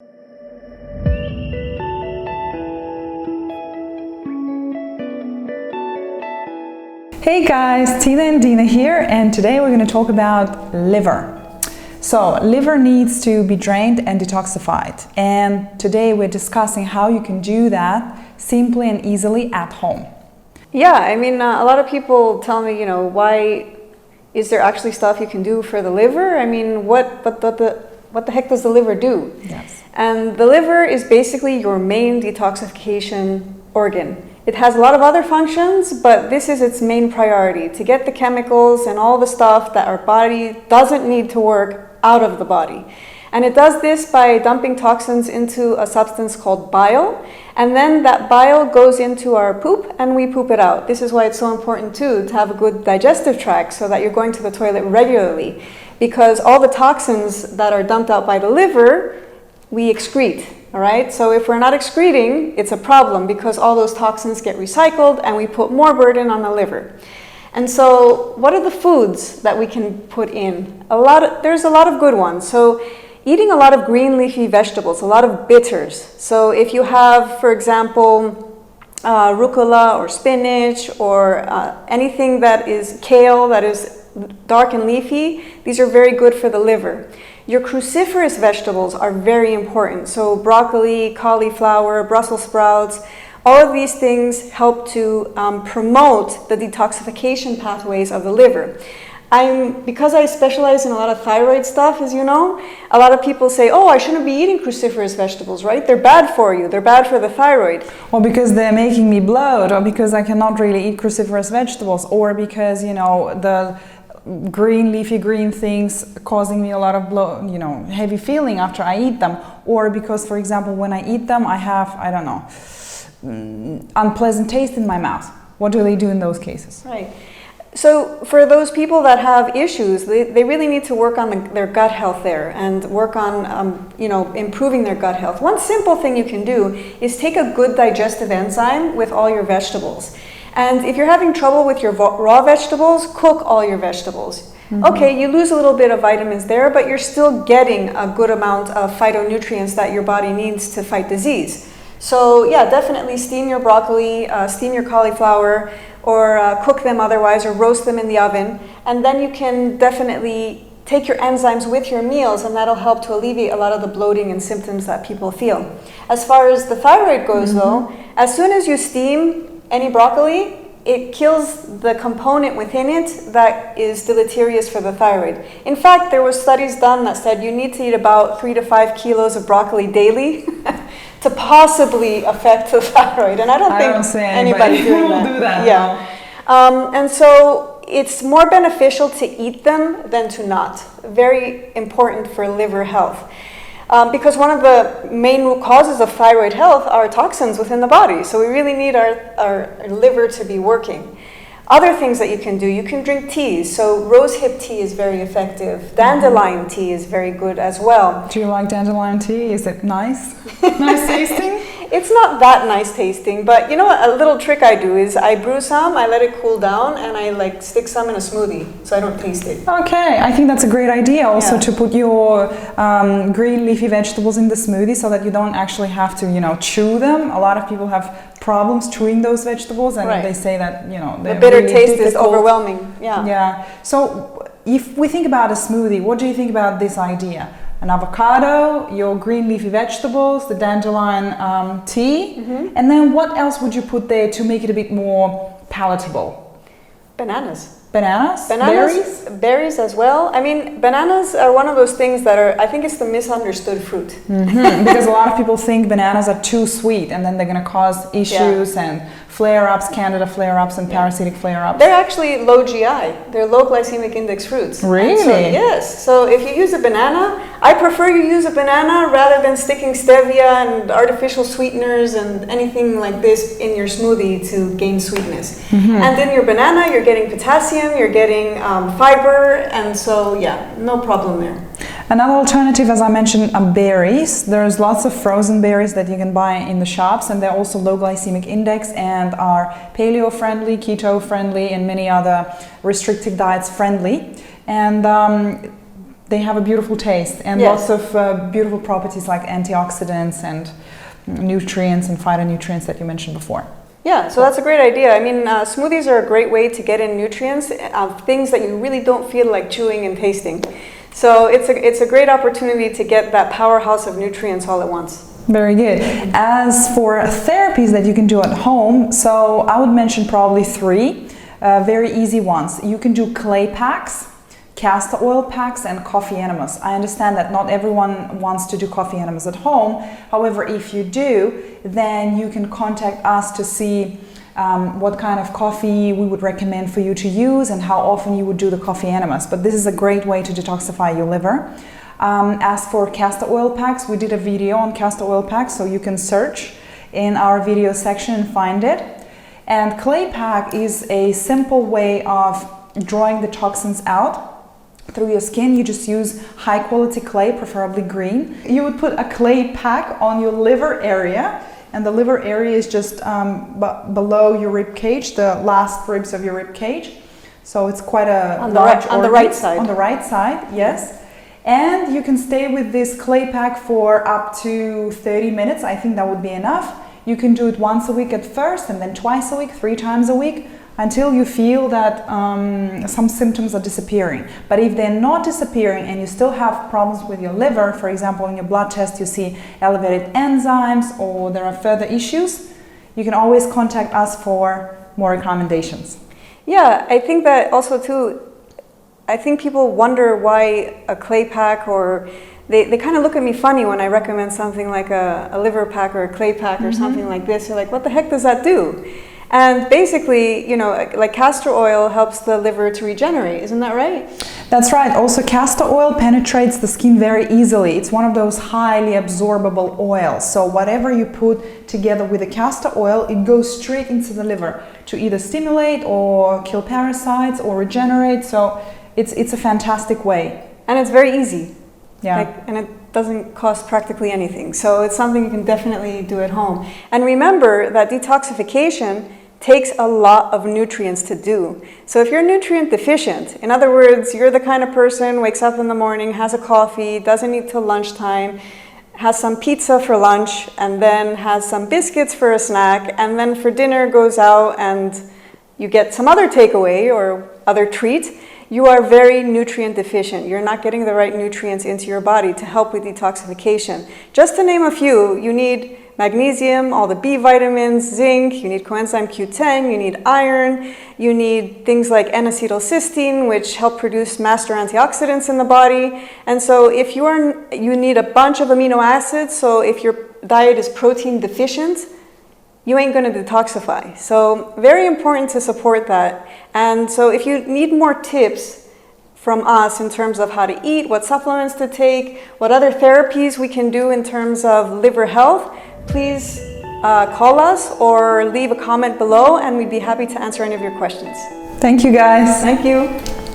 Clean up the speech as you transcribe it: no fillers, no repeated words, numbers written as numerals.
Hey guys, Tina and Dina here, and today we're going to talk about liver. So, liver needs to be drained and detoxified, and today we're discussing how you can do that simply and easily at home. Yeah, I mean, a lot of people tell me, why is there actually stuff you can do for the liver? I mean, what the heck does the liver do? Yes. And the liver is basically your main detoxification organ. It has a lot of other functions, but this is its main priority, to get the chemicals and all the stuff that our body doesn't need to work out of the body. And it does this by dumping toxins into a substance called bile, and then that bile goes into our poop and we poop it out. This is why it's so important too to have a good digestive tract, so that you're going to the toilet regularly, because all the toxins that are dumped out by the liver, we excrete. All right, so if we're not excreting, it's a problem, because all those toxins get recycled and we put more burden on the liver. And so what are the foods that we can put in? There's a lot of good ones. So eating a lot of green leafy vegetables, a lot of bitters. So if you have, for example, rucola or spinach or anything that is kale, that is dark and leafy, these are very good for the liver. Your cruciferous vegetables are very important. So broccoli, cauliflower, Brussels sprouts, all of these things help to promote the detoxification pathways of the liver. Because I specialize in a lot of thyroid stuff, as you know, a lot of people say, oh, I shouldn't be eating cruciferous vegetables, right? They're bad for you. They're bad for the thyroid. Or because they're making me bloat, or because I cannot really eat cruciferous vegetables, or because, the leafy green things causing me a lot of heavy feeling after I eat them, or because, for example, when I eat them I have, unpleasant taste in my mouth. What do they do in those cases? Right. So for those people that have issues, they really need to work on their gut health there, and work on improving their gut health. One simple thing you can do is take a good digestive enzyme with all your vegetables. And if you're having trouble with your raw vegetables, cook all your vegetables. Mm-hmm. Okay, you lose a little bit of vitamins there, but you're still getting a good amount of phytonutrients that your body needs to fight disease. So yeah, definitely steam your broccoli, steam your cauliflower, or cook them otherwise, or roast them in the oven. And then you can definitely take your enzymes with your meals, and that'll help to alleviate a lot of the bloating and symptoms that people feel. As far as the thyroid goes, though, as soon as you steam any broccoli, it kills the component within it that is deleterious for the thyroid. In fact, there were studies done that said you need to eat about 3 to 5 kilos of broccoli daily to possibly affect the thyroid. And I don't think anybody doing that. Do that. Yeah. And so it's more beneficial to eat them than to not. Very important for liver health. Because one of the main root causes of thyroid health are toxins within the body. So we really need our liver to be working. Other things that you can do, you can drink teas. So rosehip tea is very effective. Dandelion tea is very good as well. Do you like dandelion tea? Is it nice? Nice tasting? It's not that nice tasting, but you know what? A little trick I do is I brew some, I let it cool down, and I stick some in a smoothie so I don't taste it. Okay, I think that's a great idea also, to put your green leafy vegetables in the smoothie so that you don't actually have to, chew them. A lot of people have problems chewing those vegetables, and they say that, the bitter really taste difficult. is overwhelming. Yeah. Yeah. So if we think about a smoothie, what do you think about this idea? An avocado, your green leafy vegetables, the dandelion tea, and then what else would you put there to make it a bit more palatable? Bananas. Bananas? Berries? Berries as well. I mean, bananas are one of those things that I think it's the misunderstood fruit. Because a lot of people think bananas are too sweet, and then they're going to cause issues and flare-ups, candida flare-ups, and parasitic flare-ups. They're actually low GI. They're low glycemic index fruits. Really? So, yes. So if you use a banana, I prefer you use a banana rather than sticking stevia and artificial sweeteners and anything like this in your smoothie to gain sweetness. And in your banana, you're getting potassium, you're getting fiber, and so no problem there. Another alternative, as I mentioned, are berries. There's lots of frozen berries that you can buy in the shops, and they're also low glycemic index and are paleo-friendly, keto-friendly, and many other restrictive diets friendly. And they have a beautiful taste and Yes. lots of beautiful properties like antioxidants and nutrients and phytonutrients that you mentioned before. Yeah, so that's a great idea. I mean, smoothies are a great way to get in nutrients of things that you really don't feel like chewing and tasting. So it's a great opportunity to get that powerhouse of nutrients all at once. Very good. As for therapies that you can do at home, so I would mention probably 3 very easy ones. You can do clay packs, castor oil packs, and coffee enemas. I understand that not everyone wants to do coffee enemas at home. However, if you do, then you can contact us to see what kind of coffee we would recommend for you to use and how often you would do the coffee enemas. But this is a great way to detoxify your liver. As for castor oil packs, we did a video on castor oil packs, so you can search in our video section and find it. And clay pack is a simple way of drawing the toxins out through your skin. You just use high quality clay, preferably green. You would put a clay pack on your liver area, and the liver area is just below your rib cage, the last ribs of your rib cage. So it's quite a large on the right side. On the right side, yes. And you can stay with this clay pack for up to 30 minutes. I think that would be enough. You can do it once a week at first, and then twice a week, 3 times a week, until you feel that some symptoms are disappearing. But if they're not disappearing and you still have problems with your liver, for example, in your blood test you see elevated enzymes or there are further issues, you can always contact us for more recommendations. Yeah, I think that also too, I think people wonder why a clay pack, or they kind of look at me funny when I recommend something like a liver pack or a clay pack or something like this. They're like, what the heck does that do? And basically, you know, like castor oil helps the liver to regenerate, isn't that right? That's right. Also, castor oil penetrates the skin very easily. It's one of those highly absorbable oils. So whatever you put together with the castor oil, it goes straight into the liver to either stimulate or kill parasites or regenerate. So it's a fantastic way. And it's very easy. Yeah. And it doesn't cost practically anything. So it's something you can definitely do at home. And remember that detoxification takes a lot of nutrients to do. So if you're nutrient deficient, in other words, you're the kind of person wakes up in the morning, has a coffee, doesn't eat till lunchtime, has some pizza for lunch, and then has some biscuits for a snack, and then for dinner goes out and you get some other takeaway or other treat, you are very nutrient deficient. You're not getting the right nutrients into your body to help with detoxification. Just to name a few, you need magnesium, all the B vitamins, zinc, you need coenzyme Q10, you need iron, you need things like N-acetylcysteine, which help produce master antioxidants in the body. And so if you need a bunch of amino acids, so if your diet is protein deficient, you ain't going to detoxify. So very important to support that. And so if you need more tips from us in terms of how to eat, what supplements to take, what other therapies we can do in terms of liver health, please call us or leave a comment below and we'd be happy to answer any of your questions. Thank you, guys. Thank you.